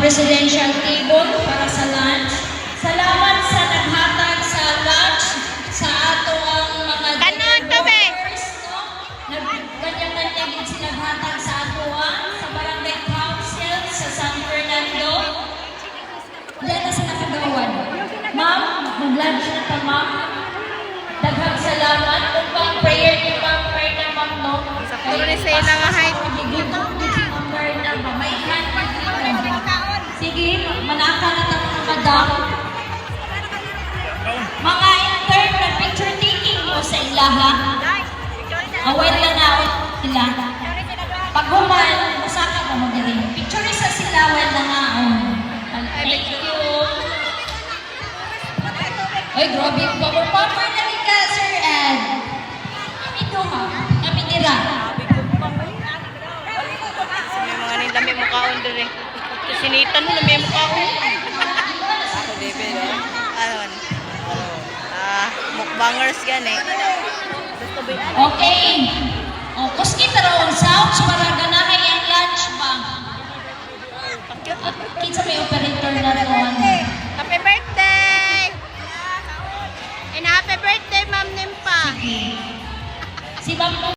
presidential table para sa lunch. Salamat sa naghatag sa lunch sa ato ang mga developers, no? Kanya-kanya din sila naghatag sa ato sa Barangay Council sa San Fernando. Diyan na sa nakagawan. Ma'am, mag-lunch na ta, ma'am. Daghang salamat. Kung pang prayer ni Ma'am Berna, ma'am, no? Sa puro ni Sena nga height. Ma'am Berna, mamaihan. Sige, manaka na ta mga madam. Mga intern na picture taking mo sa ilaha. Aware lang na sila. Pag human, masaka ka mo din. Picture sa sila, aware lang na. Thank you. Ay, grabe yung power na rin ka, Sir Ed. Kami ito, ha? Kami nila. May mga nila may mukhaon doon eh. Sinitan mo na may mukhaon. Ako, David. Ano? Mukbangers yan eh. Okay. O, kuski taro ang sounds para